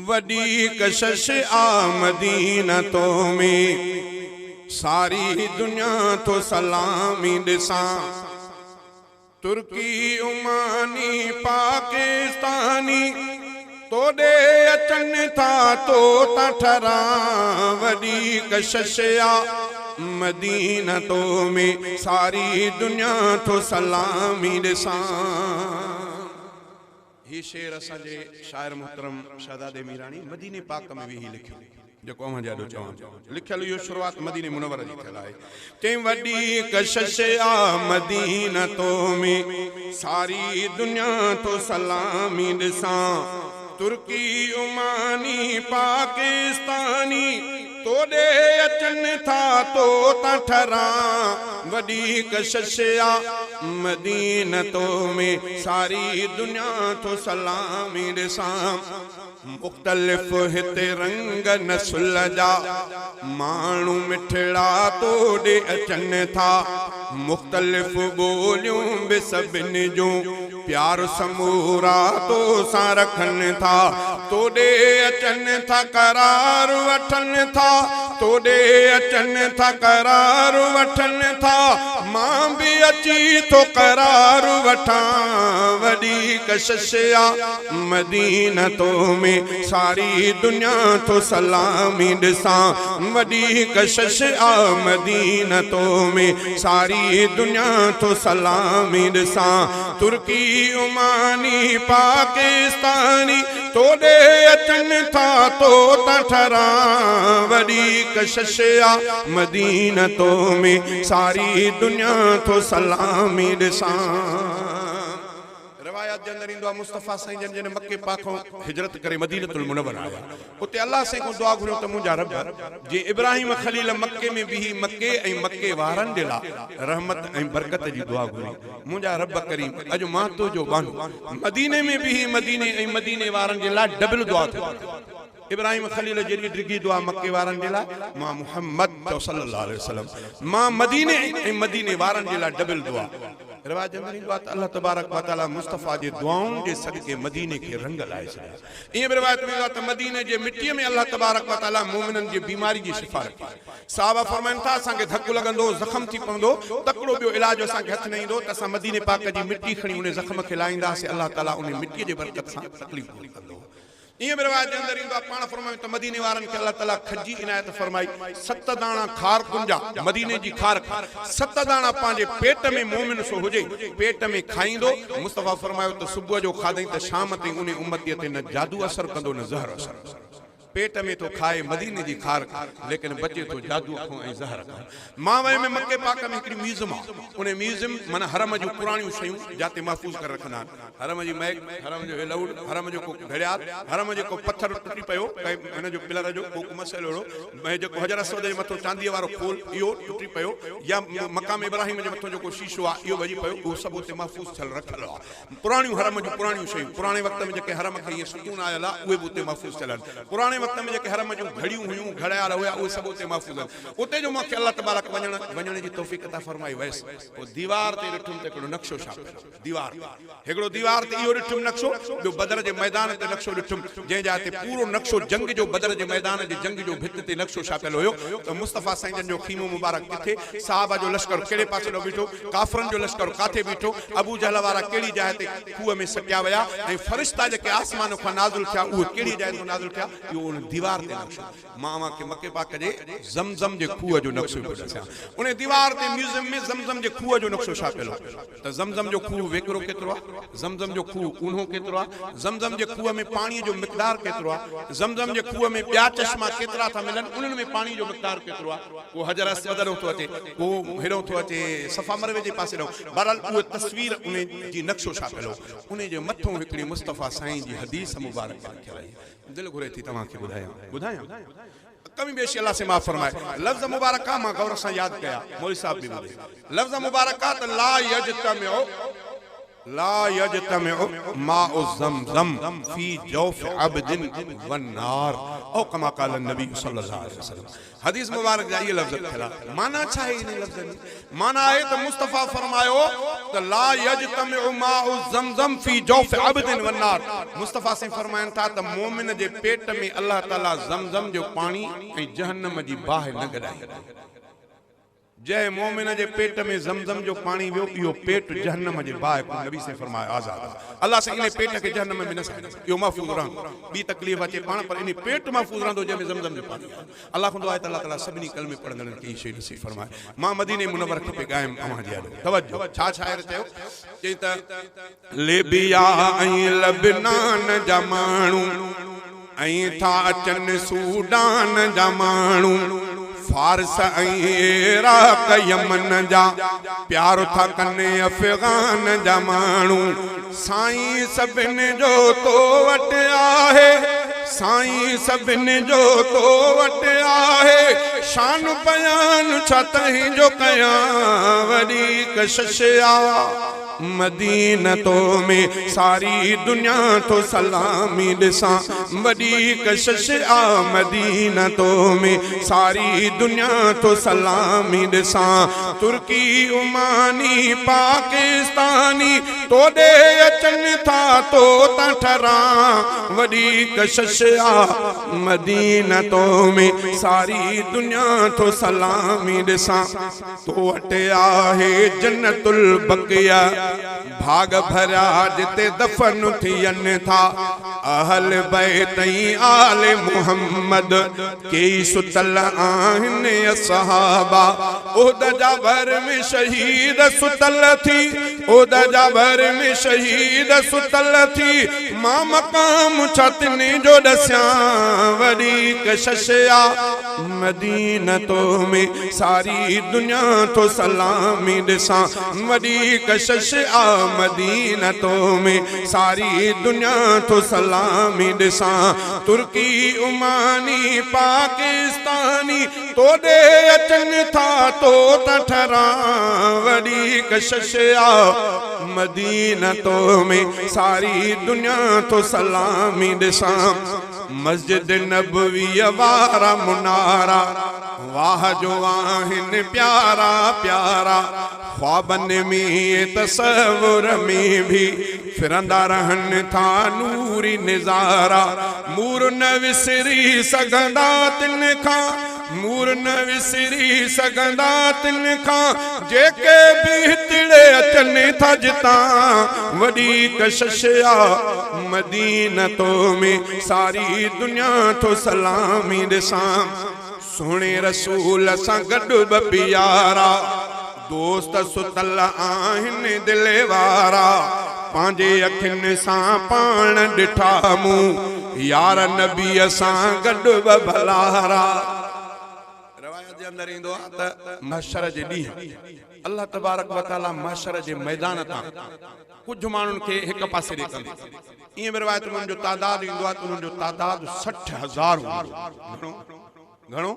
वडी कशिश आमदीन तो में सारी दुनिया तो सलामी दिसा तुर्की उमानी पाकिस्तानी तोड़े अचन था तो ठरा वडी कशिश मदीना तो में सारी दुनिया तो सलामी दिसा। ये शेर असांजे शायर मोहतरम शहजादे मीरानी मदीने पाक में भी लिखियो जो अवां जाडो चवां लिखियल इहो शुरुआत मदीने मुनव्वर जी थियल आहे। ते वडी कशिश मदीना तो में सारी दुनिया तो सलामी दिसा तुर्की उमानी पाकिस्तानी तोड़े अचन था तो ठरा वडी कशिश मदीना तो में सारी दुनिया तो सलामी दिसा। मुख्तलिफ हिते रंग नस्ल जा माण्हू मिठड़ा तोड़े अचन था मुख्तलिफ बोलियों बि सभिनी जो प्यार समूरा तो सा रखन था तोड़े अचन था करार वठन था तोड़े अचन था करार वठन था मां भी अची तो करार वठा वडी कशिश मदीना तो में सारी दुनिया तो सलामी दिसा वडी कशिश मदीना तो में सारी दुनिया तो सलामी दिसा तुर्की उमानी पाकिस्तानी तोड़े अचन था तो ठरा वडी कशिश मदीना तो में सारी दुनिया तो सलामी दिसा। रवायत जंदर इंदो मुस्तफा साईं जन जन मक्के पाखों हिजरत करे मदीनतुल मुनव्वर आया उते अल्लाह से को दुआ घुरियो त मुंजा रब जे इब्राहिम खलील मक्के में भी मक्के ऐं मक्के वारन दिला रहमत ऐं बरकत जी दुआ घुरी मुंजा रब करीम अज मां तो जो बानो मदीने में भी मदीने ऐं मदीने वारन जे ला डबल दुआ थी इब्राहिम खलील जेडी डिगी दुआ मक्के वारन जे ला मां मुहम्मद सल्लल्लाहु अलैहि वसल्लम मां मदीने ऐं मदीने वारन जे ला डबल दुआ। रिवाज में बात अल्लाह तबारक व तआला मुस्तफा जे दुआउन जे सदके मदीने के रंग लाए छड़िया। ये रिवायत में बात मदीने जे मिट्टी में अल्लाह तबारक व तआला मोमिनन जे बीमारी जी शिफा रखी। साहबा फरमाइन था असा के धक लगंदो जख्म थी पवंदो तकड़ो बियो इलाज असा के हथ न ईंदो त असा मदीने पाक जी मिट्टी खणी उन जख्म के लाइंदा से अल्लाह तआला उन मिट्टी जे बरकत से तकलीफ दूर कंदो। ये रिवाज के अंदर इंदो पाण फरमायो त मदीने वारन के अल्लाह तआला खजी इनायत फरमाई 7 दाना खार कुंजा मदीने जी खार 7 दाना पांजे पेट में मोमिन सो हुजे पेट में खाइंदो मुस्तफा फरमायो त सुबह जो खादई त शाम ते उन उम्मती ते न जादू असर कंदो न जहर असर पेट में तो खाए मदीने जी खार लेकिन बचे तो जादू खो ऐं जहर खो। मां वे में मक्के पाक में हिकड़ी म्यूजियम उन म्यूजियम माना हरम जो पुरानी शयूं जाते महफूज कर रखना हरम जी मैक हरम जो लाउड हरम जो को घड़ियाल हरम जो को पत्थर टूटी पयो इन जो पिलर जो को मसलो मैं जो हजर असवद जे मथो चांदी वारो खोल इयो टूटी पयो या मकाम इब्राहिम जे मथो जो को शीशो आ इयो वजी पयो वो सब उते महफूज चल रखल पुरानी हरम जो पुरानी शयूं पुराने वक्त में जे हरम के ये सुकून आयला उए उते महफूज चलन पुराने वक्त में जे हरम जो घड़ियों हुयूं घड़ियाल हुआ वो सब उते महफूज उते जो मूंखे अल्लाह तबारक वञण जी तौफीक अता फरमाई वैस वो दीवार ते ॾिठुमि त हिकिड़ो नक्शो छापियल दीवार हिकिड़ो दीवार ते इहो ॾिठुमि नक्शो ॿियो बदर जे मैदान ते नक्शो ॾिठुमि जंहिं जा ते पूरो नक्शो जंग जो बदर जे मैदान जे जंग जो भित ते नक्शो छापियल हुयो त मुस्तफा साईं जन जो खीमो मुबारक किथे साहबा जो लश्कर कहिड़े पासे ॾो बीठो काफ़रनि जो लश्कर काथे बीठो अबू जहल वारा कहिड़ी जाइ ते खूह में सटिया विया ऐं फरिश्ता जेके आसमान खां नाज़िल थिया उहे कहिड़ी जाइ ते नाज़िल थिया इहो उन दीवार मामा के मक्के पाक जे जमजम जे खूह जो नक्शो दसिया उन दीवार ते म्यूजियम में जमजम जे खूह जो नक्शो छापियल त जमजम जो खूह वेकरो केतिरो आहे जमजम जो खूह ऊन्हो केतिरो आहे जमजम जे खूह में पानी जो मिक़दार केतिरो आहे जमजम जे खूह में ॿिया चश्मा केतिरा था मिलन उन्हनि में पानी जो मिक़दार केतिरो आहे को हजर असवद थो अचे को हेॾो थो अचे सफ़ा मरवे जे पासे ॾो बहरहाल उहे तस्वीर उन जी नक्शो छापियल उन जे मथों हिकिड़ी मुस्तफा साईं जी हदीस मुबारक लिखियल आहे दिल घुरे थी तव्हांखे ॿुधायां कमी बेशी अल्लाह से माफ़ फरमाए लफ्ज़ मुबारक मां गौर से याद कया मौलवी साहब भी बोले लफ्ज़ मुबारक ला यजतमिउ ला यजतमिउ माउ ज़मज़म फी जौफ अब्दिन वन्नार औ कमा क़ाल नबी सल्लल्लाहु अलैहि वसल्लम। हदीस मुबारक जा ये लफ्ज़ थिला माना छा है इन लफ्ज़ में? माना है त मुस्तफ़ा फरमायो त ला यजतमिउ माउ ज़मज़म फी जौफ अब्दिन वन्नार। मुस्तफ़ा से फरमायन था त मोमिन जे पेट में अल्लाह ताला ज़मज़म जो पानी ऐं जहन्नम जी बाहि न गड़ाई। जय मोमिन जे पेट में ज़मज़म जो पानी वियो इहो पेट जहन्नम जे बाहि को नबी से फरमाया आज़ाद। अल्लाह से इन पेट के जहन्नम में न साईं इहो महफूज़ रहंदो। बी तकलीफ़ अचे पाण पर इन पेट महफूज़ रहंदो जंहिंमें ज़मज़म जो पानी आहे। अल्लाह खुदा आहे त अल्लाह ताला सभिनी कलमे पढ़ंदड़नि खे शइ नसीब फरमाए। मां मदीने मुनव्वर खे पे ॻायमि अवां जे आॾो तवज्जो छा शाइर चयो चई त लिबिया ऐं लबनान जा माण्हू ऐं था अचनि सूडान जा माण्हू फारस ऐं इराक यमन जा प्यार था कने अफ़गान जा माण्हू साईं सभिनी जो तो वटि आहे साईं सभिनी जो तो वटि आहे शान बयान छा तहीं जो कयां वॾी कशिश आ मदीनतो में सारी दुनिया तो सलामी ॾिसां वॾी कशिश आ मदीनतो में सारी दुनिया तो सलामी ॾिसां तुर्की उमानी पाकिस्तानी तोॾे अचनि था तो ता ठरां वॾी कशिश आ मदीनतो में सारी दुनिया तो सलामी ॾिसां तो वटि आहे जन्नतुल बक़िया भाग भरा जिते दफन थियन था अहल बैत आले मोहम्मद के सुतल आहिन सहाबा ओद जाबर में शहीद सुतल थी ओद जाबर में शहीद सुतल थी मां मकाम छतने जो दस्यां वॾी कशिश आ मदीनतो में सारी दुनिया तो सलामी ॾिसां वॾी कशिश आ मदीनतो में सारी दुनिया तो सलामी ॾिसां तुर्की उमानी पाकिस्तानी तोॾे अचनि था तो त ठरां वॾी कशिश आ मदीनतो में सारी दुनिया तो सलामी ॾिसां मस्जिद नबवी वारा मुनारा वाह जो आहिनि प्यारा प्यारा ख्वाबन में तसव्वुर में भी फिरंदा रहन था नूरी निज़ारा मूर न विसरी सघंदा तिन खां मूर न विसरी सघंदा तिन खां जेके भी तिड़े अचनि था जितां वॾी कशिश आ मदीनतो में सारी दुनिया तो सलामी ॾिसां सोणे रसूल सां गॾु ॿ प्यारा दोस्त सुतल आहिनि दिलि वारा पंहिंजे अखियुनि सां पाण ॾिठा मूं यार नबीअ सां गॾु ॿ भलारा। रवायत जे अंदरि ईंदो आहे त महशर जे ॾींहुं अल्लाह तबारक व तआला महशर जे मैदान तां कुझु माण्हुनि खे हिकु पासे ॾेकंदो ईअं बि रवायत में उन्हनि जो तादाद ईंदो आहे त उन्हनि जो तादाद 60,000 घणो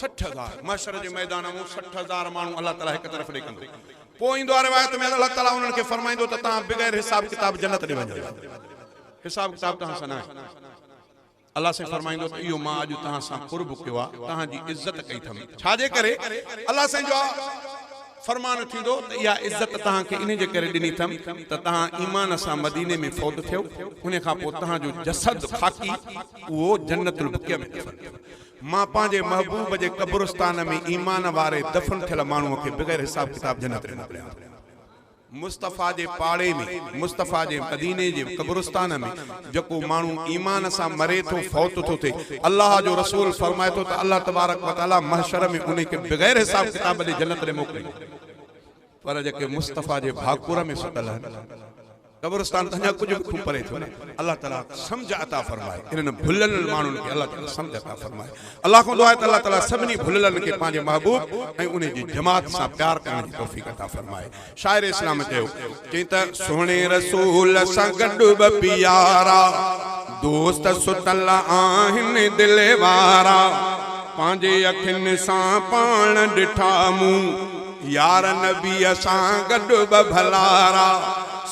60,000 महशर जे मैदान में 60,000 माण्हू अल्लाह ताला हिकु तरफ़ ॾेकंदो पोइ ईंदो आहे रवायत में अल्लाह ताला उन्हनि खे फरमाईंदो त तव्हां बग़ैर हिसाब किताब जन्नत ॾे वञो हिसाब किताब तव्हां सां न आहे अल्लाह से फरमाईंदो त इहो मां अॼु तव्हां सां कुर्ब कयो आहे तव्हांजी इज़त कई अथमि छाजे करे अल्लाह से जो फरमान थींदो त इहा इज़त तव्हांखे इन जे करे ॾिनी अथमि त तव्हां ईमान सां मदीने में फौत थियो उन खां पोइ तव्हांजो जसद खाकी उहो जन्नतुल बक़िया में दफ़न थियो मां पंहिंजे महबूब जे कब्रिस्तान में ईमान वारे दफ़न थियल माण्हूअ खे बग़ैर हिसाब किताब जन्नत में मोकिलियां मुस्तफ़ा जे पाड़े में मुस्तफ़ा जे मदीने जे कब्रिस्तान में जेको माण्हू ईमान सां मरे थो फौत थो थिए अल्लाह जो रसूल फरमाए थो त अल्लाह तबारक व तआला महशर में उन खे बग़ैर हिसाब किताब ॾे जन्नत में मोकिलियो पर जेके मुस्तफ़ा जे भाकुर में सुतल आहिनि कब्रिस्तान तंहिंजा कुझु बि परे थियो न अल्लाह ताला सम्झ अता फरमाए इन्हनि भुलियल माण्हुनि खे अल्लाह ताला सम्झ अता फरमाए अल्लाह खां दुआ आहे त अल्लाह ताला सभिनी भुलियलनि खे पंहिंजे महबूब ऐं उन जी जमात सां प्यार करण जी तौफ़ीक़ अता फरमाए शाइर इस्लाम चयो चई त सुहिणे रसूल सां गॾु ॿ प्यारा दोस्त सुतल आहिनि दिलि वारा पंहिंजे अखियुनि सां पाण ॾिठा मूं यार नबीअ सां गॾु ॿ भलारा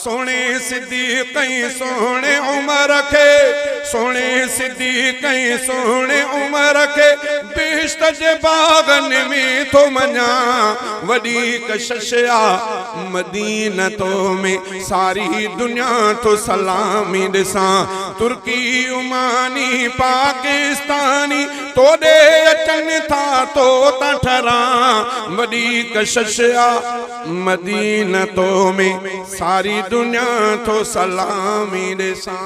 सोने सिद्दीक़ सोने उमर के सोने सिद्दीक़ सोने उमर के बेश्त जे बागन में तो मना वडी कशशया मदीना तो में सारी दुनिया तो सलामी दिसा तुर्की उमानी पाकिस्तानी तो दे अचन था तो ठरा वडी कशशया मदीना तो में सारी दुनिया तो सलामी दिसा।